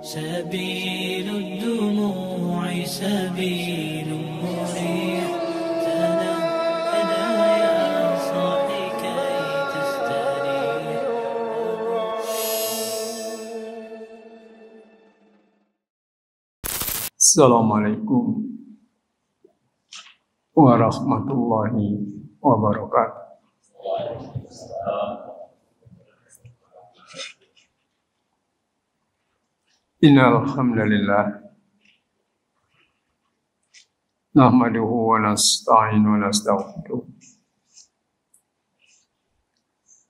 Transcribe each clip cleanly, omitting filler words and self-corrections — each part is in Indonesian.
سبيل الدموع سبيل مريح تنهدى يا صاحي كي تستريح. Assalamualaikum warahmatullahi wabarakatuh. Innal hamdalillah nahmaduhu wa nasta'inu wa nastaghfiruh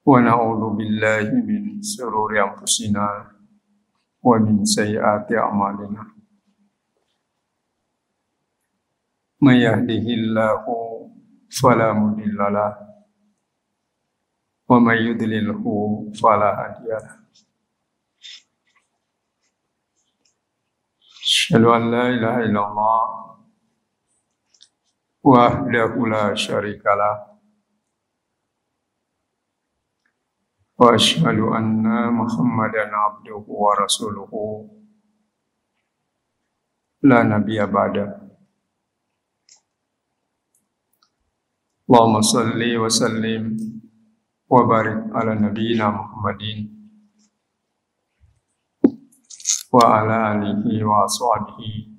wa na'udzu billahi min shururi anfusina wa min sayyiati a'malina. May yahdihillahu fala mudilla lahu wa may yudlilhu fala hadiya lahu. Asyhadu an la ilaha illallah wahdahu la syarika lah wa asyhadu anna Muhammadan abduhu wa rasuluhu la nabiyya ba'da. Allahumma salli wa sallim wa barik ala nabiyyina Muhammadin wa ala alihi wa ashabihi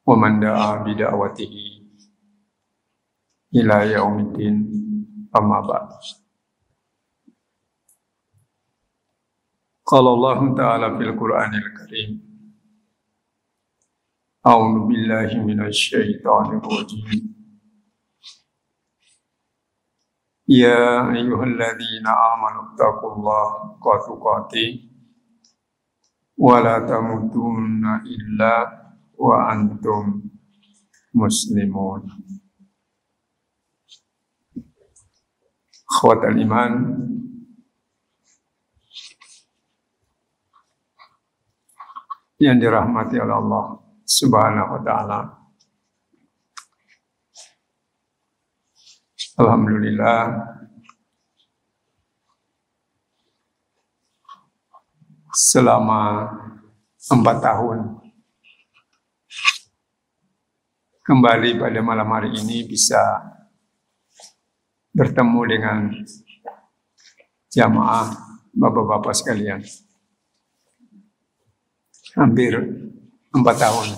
wa man da'a bi da'watihi ila yaumiddin, amma ba'd. Qala Allah ta'ala fil Qur'anil Karim, a'udzu billahi minasy syaithanir rajim. Ya ayyuhalladzina amanu taqullaha haqqa tuqatih wa la tamutunna illa wa antum muslimun. Akhwatal iman, yang dirahmati oleh Allah Subhanahu wa ta'ala. Alhamdulillah, selama 4 tahun kembali pada malam hari ini bisa bertemu dengan jamaah bapak-bapak sekalian. Hampir 4 tahun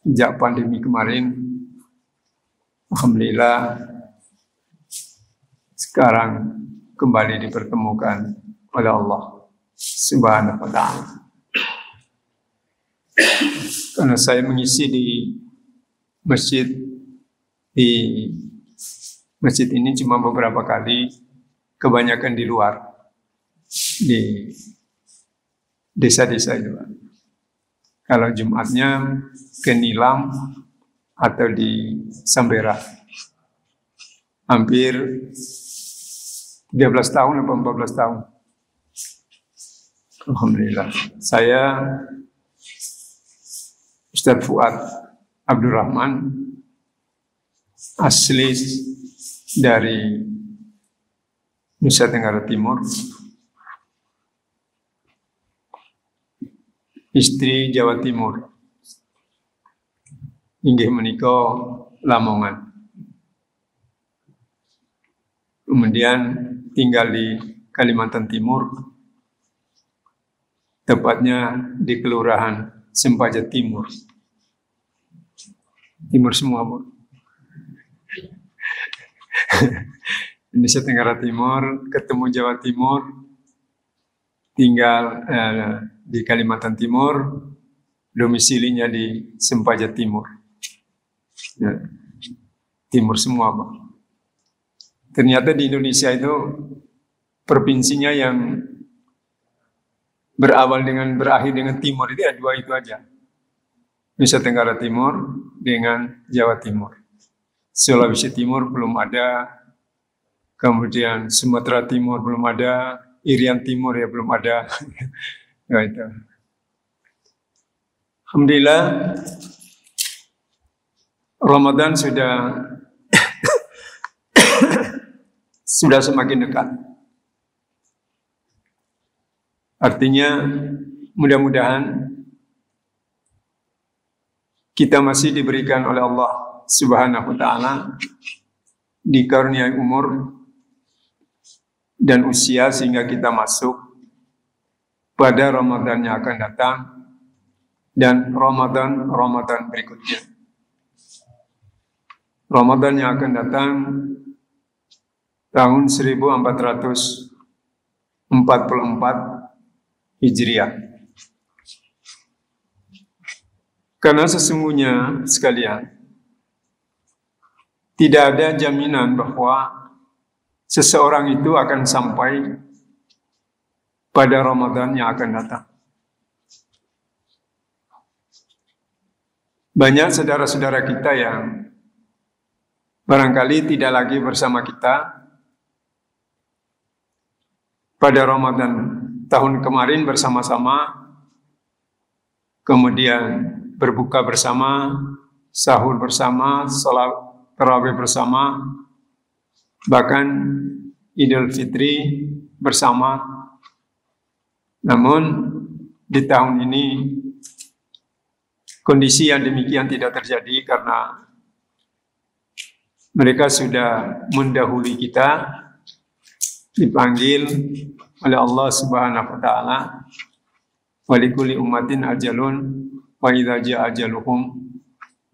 sejak pandemi kemarin, alhamdulillah sekarang kembali dipertemukan oleh Allah Subhanahu wa ta'ala. Karena saya mengisi di masjid ini cuma beberapa kali, kebanyakan di luar, di desa-desa itu. Kalau Jumatnya ke Nilam atau di Sambera. Hampir 13 tahun atau 14 tahun. Alhamdulillah. Saya Ustaz Fuad Abdurrahman, asli dari Nusa Tenggara Timur, istri Jawa Timur, inggih menika Lamongan. Kemudian tinggal di Kalimantan Timur, tepatnya di Kelurahan Sempaja Timur. Timur semua, Bu. Indonesia Tenggara Timur, ketemu Jawa Timur, tinggal di Kalimantan Timur, domisilinya di Sempaja Timur. Ya, timur semua, Pak. Ternyata di Indonesia itu provinsinya yang berakhir dengan timur itu ya 2 itu aja. Nusa Tenggara Timur dengan Jawa Timur. Sulawesi Timur belum ada, kemudian Sumatera Timur belum ada, Irian Timur ya belum ada. Ya, itu. Alhamdulillah, Ramadan sudah semakin dekat. Artinya mudah-mudahan kita masih diberikan oleh Allah Subhanahu wa Ta'ala dikaruniai umur dan usia sehingga kita masuk pada Ramadan yang akan datang dan Ramadan berikutnya. Ramadan yang akan datang tahun 1444 Hijriah. Karena sesungguhnya sekalian, tidak ada jaminan bahwa seseorang itu akan sampai pada Ramadan yang akan datang. Banyak saudara-saudara kita yang barangkali tidak lagi bersama kita pada Ramadan tahun kemarin bersama-sama, kemudian berbuka bersama, sahur bersama, salat tarawih bersama, bahkan Idul Fitri bersama. Namun di tahun ini kondisi yang demikian tidak terjadi karena mereka sudah mendahului kita, dipanggil oleh Allah Subhanahu wa Ta'ala, wa likulli ummatin ajalun wa idza jaa ajaluhum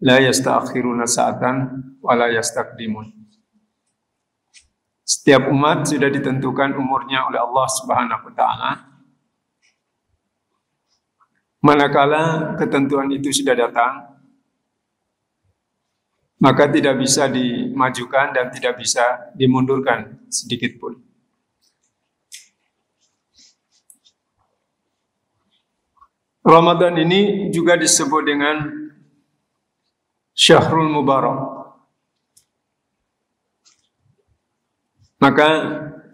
la yasta'khiruna sa'atan wa la yastaqdimun. Setiap umat sudah ditentukan umurnya oleh Allah Subhanahu wa Ta'ala. Manakala ketentuan itu sudah datang, maka tidak bisa dimajukan dan tidak bisa dimundurkan sedikit pun. Ramadan ini juga disebut dengan Syahrul Mubarak. Maka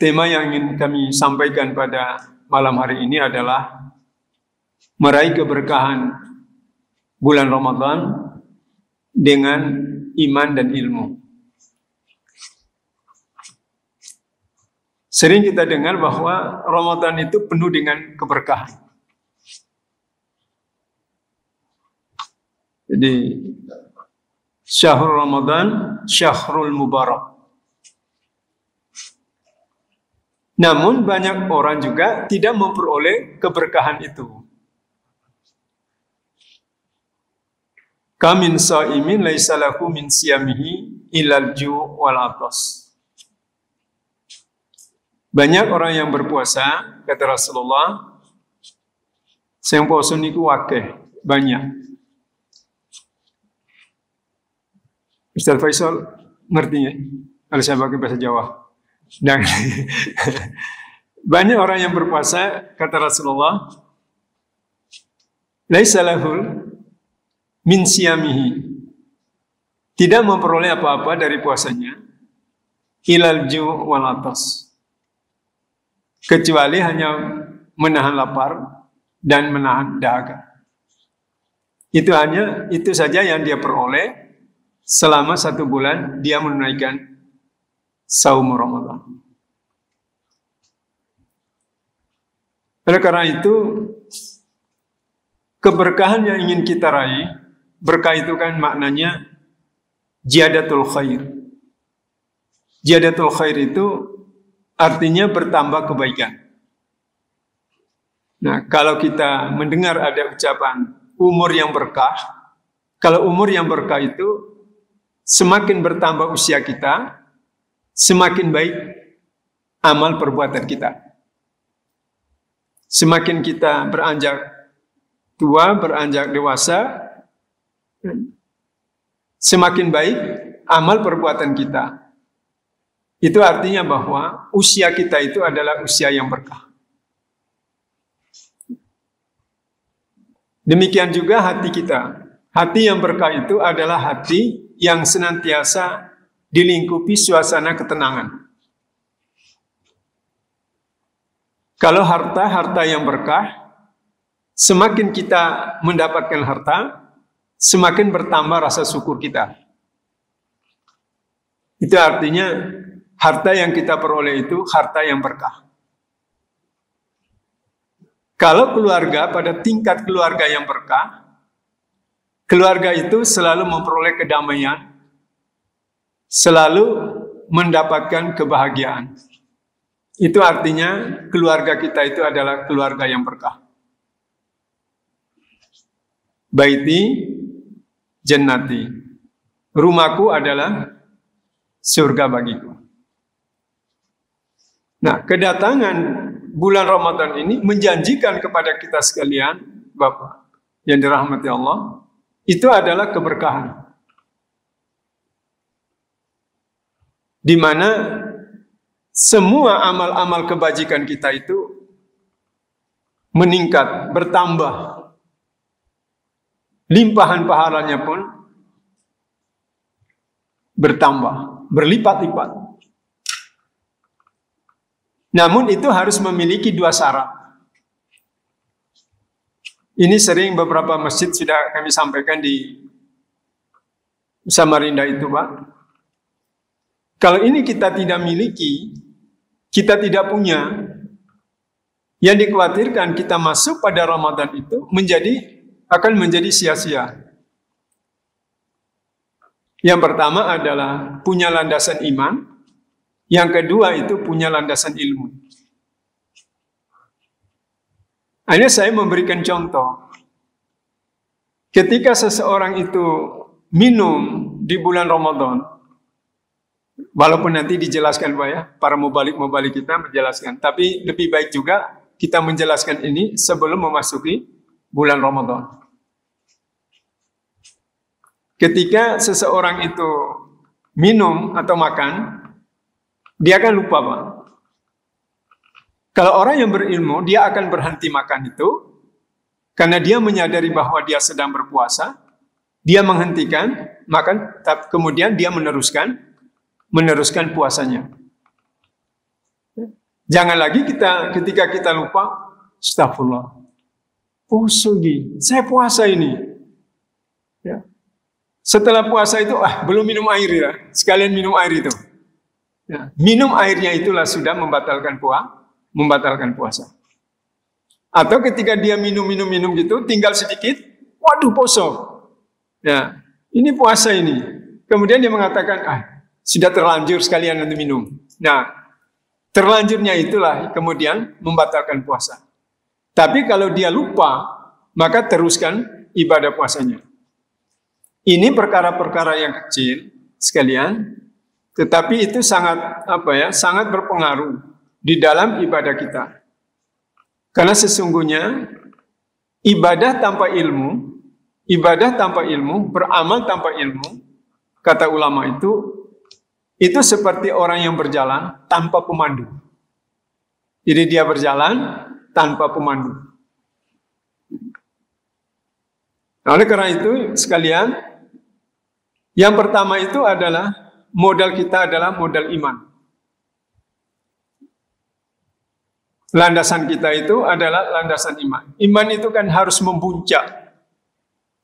tema yang ingin kami sampaikan pada malam hari ini adalah meraih keberkahan bulan Ramadan dengan iman dan ilmu. Sering kita dengar bahwa Ramadan itu penuh dengan keberkahan. Jadi Syahrul Ramadan, Syahrul Mubarak. Namun banyak orang juga tidak memperoleh keberkahan itu. Kamin sa'imin laisa lahu min siyamihi illal ju' wal atas. Banyak orang yang berpuasa, kata Rasulullah, sing poso niku akeh, banyak. Ustaz Faisal ngerti ya? Kalau saya pakai bahasa Jawa. Dan banyak orang yang berpuasa, kata Rasulullah, laisa lahul min siyamihi, tidak memperoleh apa-apa dari puasanya, ilal ju' wal atas, kecuali hanya menahan lapar dan menahan dahaga. Itu saja yang dia peroleh selama 1 bulan dia menunaikan saum Ramadan. Oleh karena itu, keberkahan yang ingin kita raih, berkah itu kan maknanya ziyadatul khair. Ziyadatul khair itu artinya bertambah kebaikan. Nah, kalau kita mendengar ada ucapan umur yang berkah, kalau umur yang berkah itu semakin bertambah usia kita, semakin baik amal perbuatan kita. Semakin kita beranjak tua, beranjak dewasa, semakin baik amal perbuatan kita. Itu artinya bahwa usia kita itu adalah usia yang berkah. Demikian juga hati kita. Hati yang berkah itu adalah hati yang senantiasa dilingkupi suasana ketenangan. Kalau harta yang berkah, semakin kita mendapatkan harta, semakin bertambah rasa syukur kita. Itu artinya harta yang kita peroleh itu harta yang berkah. Kalau keluarga pada tingkat keluarga yang berkah, keluarga itu selalu memperoleh kedamaian, selalu mendapatkan kebahagiaan. Itu artinya keluarga kita itu adalah keluarga yang berkah. Baiti jannati. Rumahku adalah surga bagiku. Nah, kedatangan bulan Ramadan ini menjanjikan kepada kita sekalian, Bapak yang dirahmati Allah, itu adalah keberkahan. Di mana semua amal-amal kebajikan kita itu meningkat, bertambah. Limpahan pahalanya pun bertambah, berlipat-lipat. Namun itu harus memiliki dua syarat. Ini sering beberapa masjid sudah kami sampaikan di Samarinda itu, Pak. Kalau ini kita tidak miliki, kita tidak punya, yang dikhawatirkan kita masuk pada Ramadan itu akan menjadi sia-sia. Yang pertama adalah punya landasan iman, yang kedua itu punya landasan ilmu. Hanya saya memberikan contoh. Ketika seseorang itu minum di bulan Ramadan, walaupun nanti dijelaskan Pak ya, para mubalik kita menjelaskan, tapi lebih baik juga kita menjelaskan ini sebelum memasuki bulan Ramadan. Ketika seseorang itu minum atau makan, dia akan lupa, Pak. Kalau orang yang berilmu, dia akan berhenti makan itu, karena dia menyadari bahwa dia sedang berpuasa, dia menghentikan makan, kemudian dia meneruskan puasanya. Jangan lagi ketika kita lupa, astagfirullah, saya puasa ini. Ya. Setelah puasa itu, belum minum air ya, sekalian minum air itu. Ya. Minum airnya itulah sudah membatalkan puasa. Atau ketika dia minum gitu, tinggal sedikit, waduh poso. Ya, ini puasa ini. Kemudian dia mengatakan, sudah terlanjur sekalian nanti minum. Nah, terlanjurnya itulah kemudian membatalkan puasa. Tapi kalau dia lupa, maka teruskan ibadah puasanya. Ini perkara-perkara yang kecil sekalian, tetapi itu sangat sangat berpengaruh di dalam ibadah kita. Karena sesungguhnya ibadah tanpa ilmu, beramal tanpa ilmu, kata ulama itu seperti orang yang berjalan tanpa pemandu. Jadi dia berjalan tanpa pemandu. Oleh karena itu sekalian, yang pertama itu adalah modal kita adalah modal iman. Landasan kita itu adalah landasan iman. Iman itu kan harus membuncah.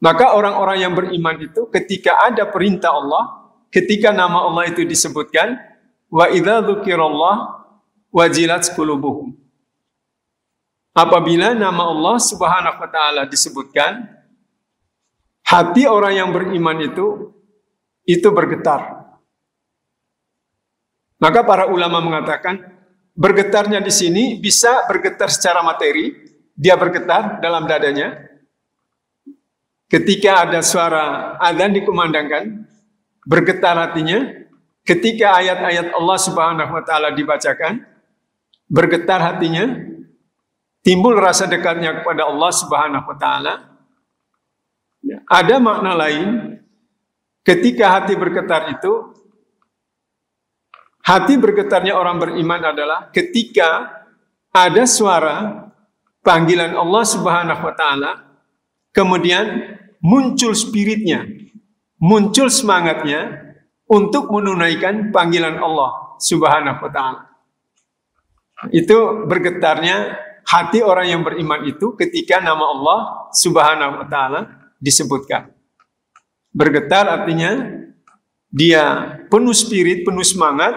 Maka orang-orang yang beriman itu ketika ada perintah Allah, ketika nama Allah itu disebutkan, wa idza dzukirallah wajilat qulubuhum. Apabila nama Allah Subhanahu wa taala disebutkan, hati orang yang beriman itu bergetar. Maka para ulama mengatakan, bergetarnya di sini bisa bergetar secara materi, dia bergetar dalam dadanya. Ketika ada suara adzan dikumandangkan, bergetar hatinya. Ketika ayat-ayat Allah Subhanahu wa taala dibacakan, bergetar hatinya. Timbul rasa dekatnya kepada Allah Subhanahu wa taala. Ada makna lain. Ketika hati bergetar itu, hati bergetarnya orang beriman adalah ketika ada suara panggilan Allah Subhanahu wa taala, kemudian muncul spiritnya, muncul semangatnya untuk menunaikan panggilan Allah Subhanahu wa taala. Itu bergetarnya hati orang yang beriman itu ketika nama Allah Subhanahu wa taala disebutkan. Bergetar artinya dia penuh spirit, penuh semangat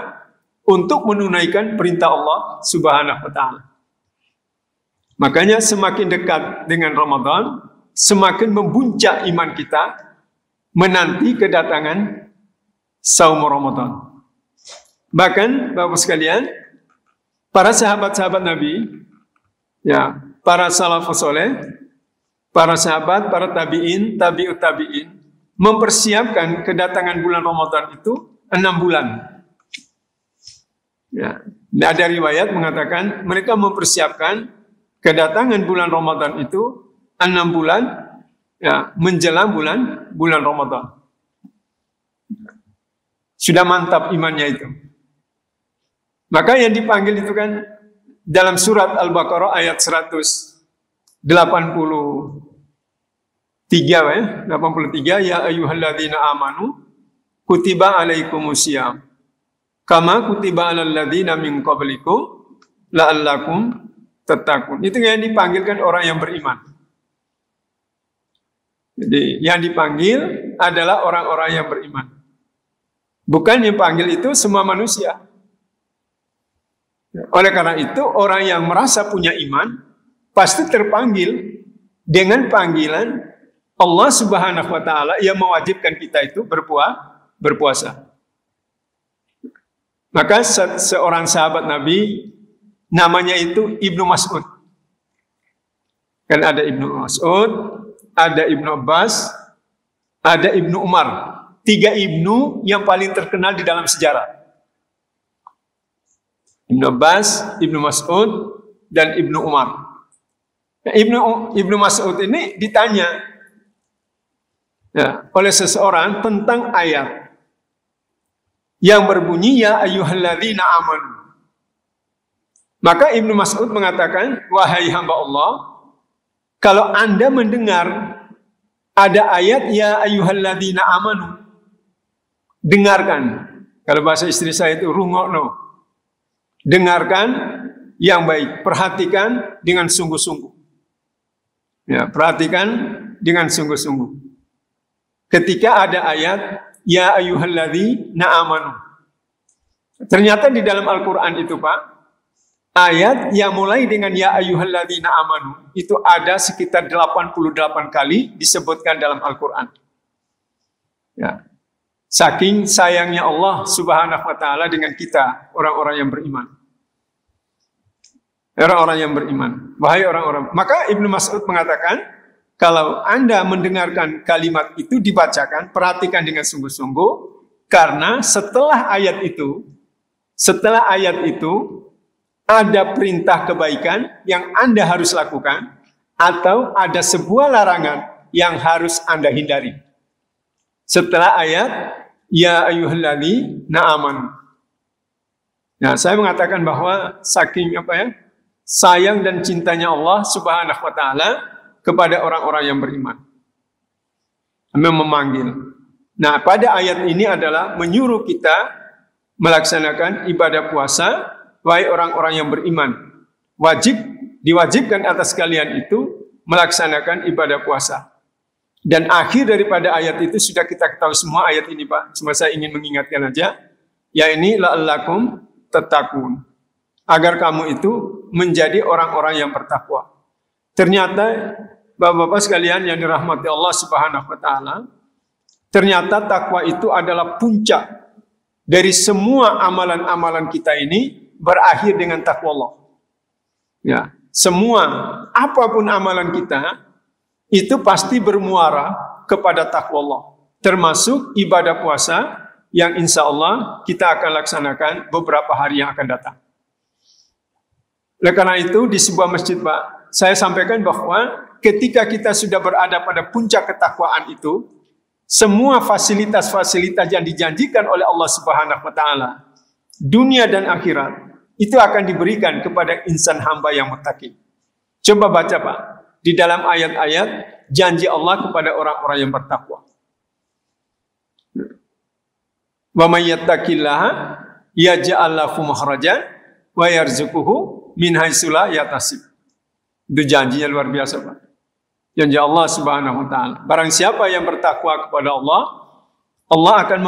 untuk menunaikan perintah Allah Subhanahu wa taala. Makanya semakin dekat dengan Ramadan, semakin membuncak iman kita menanti kedatangan saum Ramadan. Bahkan Bapak sekalian, para sahabat-sahabat Nabi, ya, para salafus soleh, para sahabat, para tabi'in, tabi'ut tabi'in, mempersiapkan kedatangan bulan Ramadan itu 6 bulan. Ya, ada riwayat mengatakan mereka mempersiapkan kedatangan bulan Ramadan itu 6 bulan, ya, menjelang bulan Ramadan. Sudah mantap imannya itu. Maka yang dipanggil itu kan dalam surat Al-Baqarah ayat 183 ya ayyuhalladzina amanu kutiba alaikumusiyam kama kutiba alal ladzina min qablikum la'allakum tattaqun. Itu yang dipanggilkan orang yang beriman. Jadi yang dipanggil adalah orang-orang yang beriman. Bukan yang panggil itu semua manusia. Oleh karena itu, orang yang merasa punya iman pasti terpanggil dengan panggilan Allah Subhanahu wa taala yang mewajibkan kita itu berpuasa. Maka seorang sahabat Nabi namanya itu Ibnu Mas'ud. Kan ada Ibnu Mas'ud, ada Ibnu Abbas, ada Ibnu Umar. 3 Ibnu yang paling terkenal di dalam sejarah. Ibnu Abbas, Ibnu Mas'ud, dan Ibnu Umar. Nah, Ibnu Mas'ud ini ditanya ya, oleh seseorang tentang ayat yang berbunyi ya ayyuhalladzina amanu. Maka Ibnu Mas'ud mengatakan, wahai hamba Allah, kalau Anda mendengar ada ayat ya ayyuhalladzina amanu, dengarkan. Kalau bahasa istri saya itu rungokno. Dengarkan yang baik, perhatikan dengan sungguh-sungguh. Ya, perhatikan dengan sungguh-sungguh. Ketika ada ayat ya ayyuhalladzina amanu. Ternyata di dalam Al-Qur'an itu, Pak, ayat yang mulai dengan ya ayyuhalladzina amanu itu ada sekitar 88 kali disebutkan dalam Al-Qur'an. Ya. Saking sayangnya Allah Subhanahu wa taala dengan kita, orang-orang yang beriman. Orang-orang yang beriman. Wahai orang-orang. Maka Ibnu Mas'ud mengatakan, kalau Anda mendengarkan kalimat itu dibacakan, perhatikan dengan sungguh-sungguh, karena setelah ayat itu ada perintah kebaikan yang Anda harus lakukan, atau ada sebuah larangan yang harus Anda hindari. Setelah ayat ya ayyuhalladzina amanu. Nah, saya mengatakan bahwa saking sayang dan cintanya Allah Subhanahu wa taala kepada orang-orang yang beriman. Memanggil. Nah, pada ayat ini adalah menyuruh kita melaksanakan ibadah puasa, wahai orang-orang yang beriman. Diwajibkan atas kalian itu melaksanakan ibadah puasa. Dan akhir daripada ayat itu sudah kita ketahui semua ayat ini, Pak. Cuma saya ingin mengingatkan aja. Ya ini la'allakum tattaqun. Agar kamu itu menjadi orang-orang yang bertakwa. Ternyata Bapak-bapak sekalian yang dirahmati Allah Subhanahu wa taala, ternyata takwa itu adalah puncak dari semua amalan-amalan kita ini berakhir dengan takwa Allah. Ya, semua apapun amalan kita itu pasti bermuara kepada takwa Allah, termasuk ibadah puasa yang insya Allah kita akan laksanakan beberapa hari yang akan datang. Oleh karena itu di sebuah masjid, Pak, saya sampaikan bahwa ketika kita sudah berada pada puncak ketakwaan itu, semua fasilitas-fasilitas yang dijanjikan oleh Allah Subhanahu wa taala, dunia dan akhirat, itu akan diberikan kepada insan hamba yang muttaqin. Coba baca, Pak, di dalam ayat-ayat janji Allah kepada orang-orang yang bertakwa. Wa may yattaqillaha yaj'al lahu makhrajan wa yarzuquhu min haitsu la yahtasib. Itu janjinya luar biasa, Pak. Janji Allah Subhanahu wa taala. Barang siapa yang bertakwa kepada Allah, Allah akan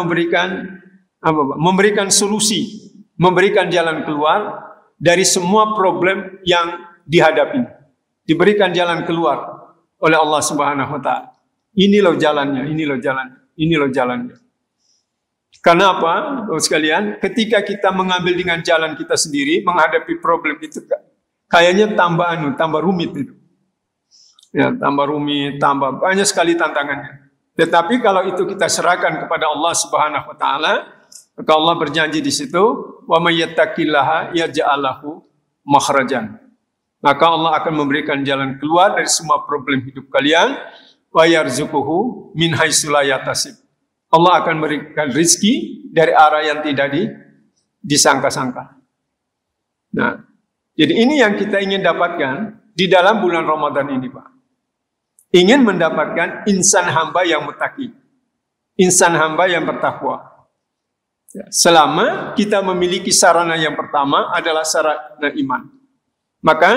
memberikan solusi, memberikan jalan keluar dari semua problem yang dihadapi. diberikan jalan keluar oleh Allah Subhanahu wa taala. Ini loh jalannya, ini loh jalannya, ini loh jalannya. Karena apa? Bapak sekalian, ketika kita mengambil dengan jalan kita sendiri menghadapi problem itu kayaknya tambah rumit itu. Ya, tambah rumit, tambah banyak sekali tantangannya. Tetapi kalau itu kita serahkan kepada Allah Subhanahu wa taala, maka Allah berjanji di situ, "Wa may yattaqillaha yaj'al lahu makhrajan." Maka Allah akan memberikan jalan keluar dari semua problem hidup kalian, wa yarzuquhu min haitsu la yahtasib. Allah akan memberikan rezeki dari arah yang tidak disangka-sangka. Nah, jadi ini yang kita ingin dapatkan di dalam bulan Ramadan ini, Pak. Ingin mendapatkan insan hamba yang muttaqi, insan hamba yang bertakwa. Selama kita memiliki sarana yang pertama adalah sarana iman. Maka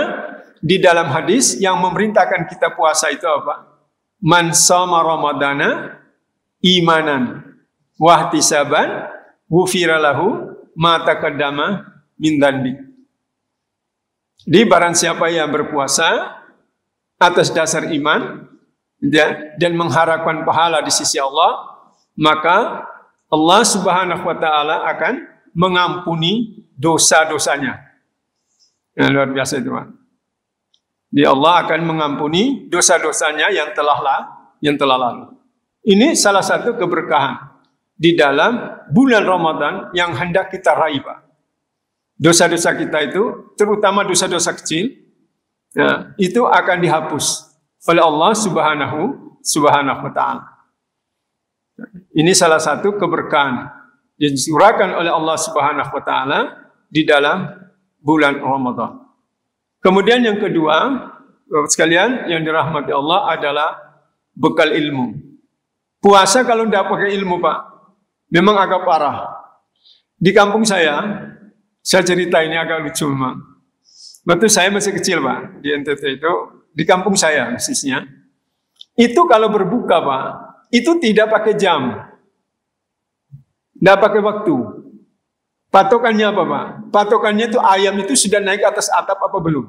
di dalam hadis yang memerintahkan kita puasa itu apa? Man shoma ramadana imanan wahtisaban ghufira lahu ma taqaddama min dzanbi. Di barang siapa yang berpuasa atas dasar iman dan mengharapkan pahala di sisi Allah, maka Allah Subhanahu wa taala akan mengampuni dosa-dosanya. Yang luar biasa itu, Pak. Allah akan mengampuni dosa-dosanya yang telah lalu. Ini salah satu keberkahan di dalam bulan Ramadan yang hendak kita raih, Pak. Dosa-dosa kita itu, terutama dosa-dosa kecil, ya, itu akan dihapus oleh Allah Subhanahu wa taala. Ini salah satu keberkahan yang dicurahkan oleh Allah Subhanahu wa taala di dalam bulan Ramadan. Kemudian yang kedua, Bapak sekalian yang dirahmati Allah adalah bekal ilmu. Puasa kalau tidak pakai ilmu, Pak, memang agak parah. Di kampung saya cerita ini agak lucu memang. Waktu saya masih kecil, Pak, di NTT itu, di kampung saya persisnya, itu kalau berbuka, Pak, itu tidak pakai jam, tidak pakai waktu. Patokannya apa, Pak? Patokannya itu ayam itu sudah naik atas atap apa belum?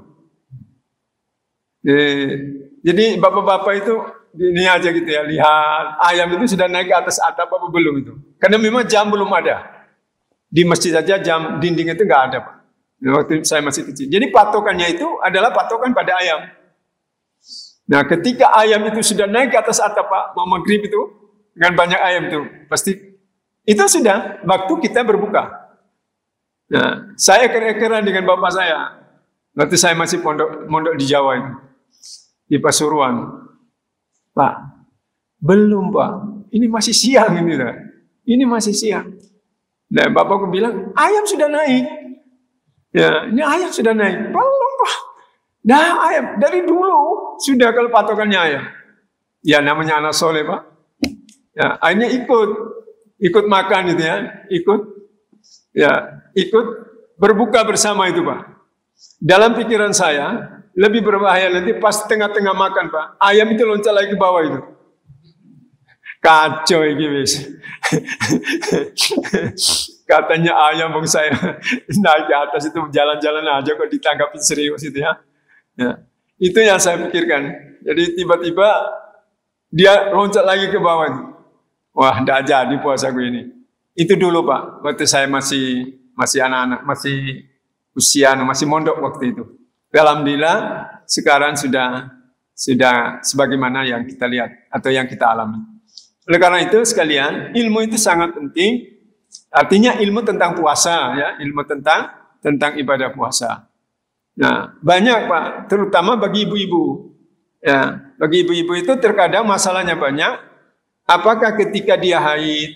Jadi bapak-bapak itu ini aja gitu ya, lihat ayam itu sudah naik ke atas atap apa belum itu. Karena memang jam belum ada. Di masjid saja jam dinding itu nggak ada, Pak. Waktu saya masih kecil. Jadi patokannya itu adalah patokan pada ayam. Nah, ketika ayam itu sudah naik ke atas atap, Pak, mau maghrib itu dengan banyak ayam itu, pasti itu sudah waktu kita berbuka. Nah, saya eker-ekeran dengan bapak saya. Waktu saya masih mondok di Jawa itu, di Pasuruan. Pak, belum, Pak. Ini masih siang ini, Pak. Ini masih siang. Nah, bapakku bilang, ayam sudah naik. Ya, ini ayam sudah naik. Belum, Pak. Nah, ayam dari dulu sudah kalau patokannya ayam. Ya, namanya anak soleh, Pak. Ya, akhirnya ikut makan itu ya, ikut berbuka bersama itu, Pak. Dalam pikiran saya, lebih berbahaya nanti pas tengah-tengah makan, Pak, ayam itu loncat lagi ke bawah itu. Kacau ini, wis. Katanya ayam bang saya naik ke atas itu jalan-jalan aja kok ditangkapin serius itu ya. Ya. Itu yang saya pikirkan. Jadi tiba-tiba dia loncat lagi ke bawah itu. Wah, tidak jadi puasa gue ini. Itu dulu, Pak, waktu saya masih anak-anak, masih usia, masih mondok waktu itu. Alhamdulillah sekarang sudah sebagaimana yang kita lihat atau yang kita alami. Oleh karena itu sekalian, ilmu itu sangat penting. Artinya ilmu tentang puasa, ya, ilmu tentang ibadah puasa. Nah, banyak, Pak, terutama bagi ibu-ibu. Ya, bagi ibu-ibu itu terkadang masalahnya banyak. Apakah ketika dia haid,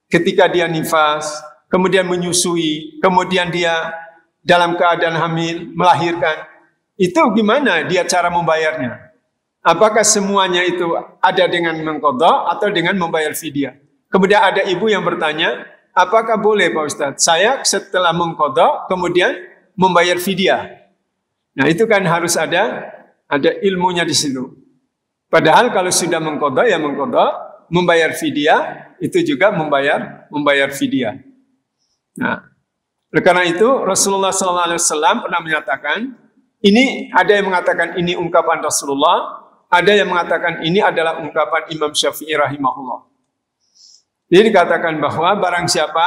ketika dia nifas, kemudian menyusui, kemudian dia dalam keadaan hamil, melahirkan, itu gimana dia cara membayarnya? Apakah semuanya itu ada dengan mengqadha atau dengan membayar fidyah? Kemudian ada ibu yang bertanya, apakah boleh, Pak Ustadz, saya setelah mengqadha kemudian membayar fidyah? Nah, itu kan harus ada ilmunya di situ. Padahal kalau sudah mengqadha ya mengqadha, membayar fidyah itu juga membayar fidyah. Nah, oleh karena itu Rasulullah SAW pernah menyatakan, Ini ada yang mengatakan ini ungkapan Rasulullah, ada yang mengatakan ini adalah ungkapan Imam Syafi'i rahimahullah. Jadi dikatakan bahwa barang siapa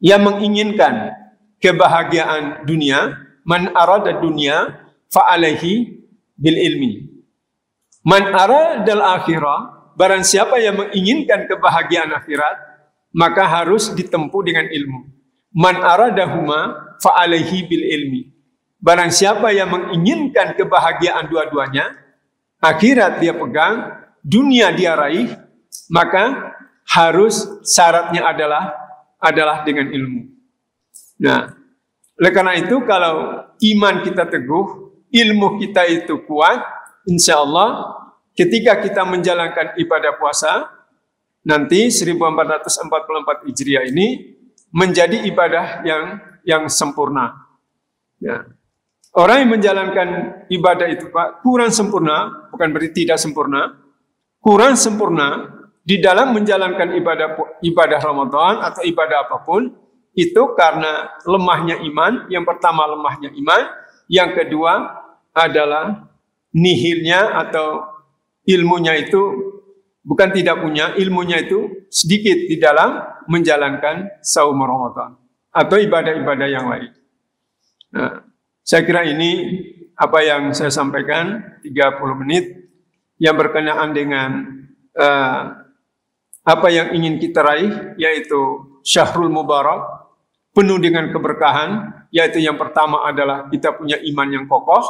yang menginginkan kebahagiaan dunia, man arada dunya fa'alaihi bil ilmi. Man aradal akhirah, barang siapa yang menginginkan kebahagiaan akhirat, maka harus ditempuh dengan ilmu. Man aradahuma fa'alaihi bil ilmi. Barang siapa yang menginginkan kebahagiaan dua-duanya, akhirat dia pegang, dunia dia raih, maka harus syaratnya adalah dengan ilmu. Nah, oleh karena itu kalau iman kita teguh, ilmu kita itu kuat, insya Allah ketika kita menjalankan ibadah puasa, nanti 1444 Hijriah ini menjadi ibadah yang sempurna. Ya. Orang yang menjalankan ibadah itu Pak, kurang sempurna, bukan berarti tidak sempurna, kurang sempurna di dalam menjalankan ibadah Ramadan atau ibadah apapun, itu karena lemahnya iman. Yang pertama lemahnya iman, yang kedua adalah nihilnya atau ilmunya itu bukan tidak punya, ilmunya itu sedikit di dalam menjalankan saum Ramadan atau ibadah-ibadah yang lain. Nah, saya kira ini apa yang saya sampaikan 30 menit yang berkenaan dengan apa yang ingin kita raih, yaitu Syahrul Mubarak, penuh dengan keberkahan, yaitu yang pertama adalah kita punya iman yang kokoh,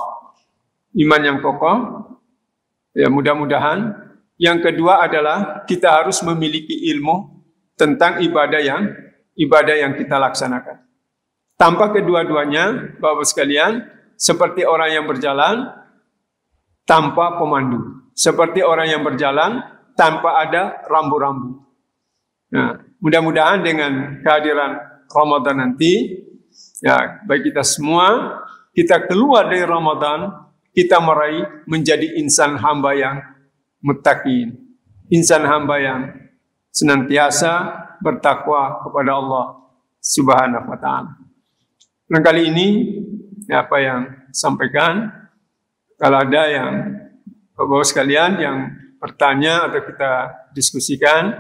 ya mudah-mudahan. Yang kedua adalah kita harus memiliki ilmu tentang ibadah yang kita laksanakan. Tanpa kedua-duanya, Bapak sekalian, seperti orang yang berjalan tanpa pemandu, seperti orang yang berjalan tanpa ada rambu-rambu. Nah, mudah-mudahan dengan kehadiran Ramadan nanti, ya, baik kita semua, kita keluar dari Ramadan, kita meraih menjadi insan hamba yang muttaqin, insan hamba yang senantiasa bertakwa kepada Allah Subhanahu wa taala. Kali ini apa yang sampaikan. Kalau ada yang Bapak sekalian yang bertanya atau kita diskusikan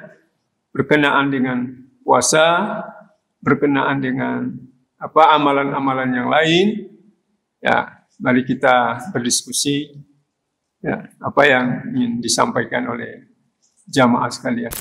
berkenaan dengan puasa, berkenaan dengan apa amalan-amalan yang lain, ya mari kita berdiskusi, ya apa yang ingin disampaikan oleh jamaah sekalian.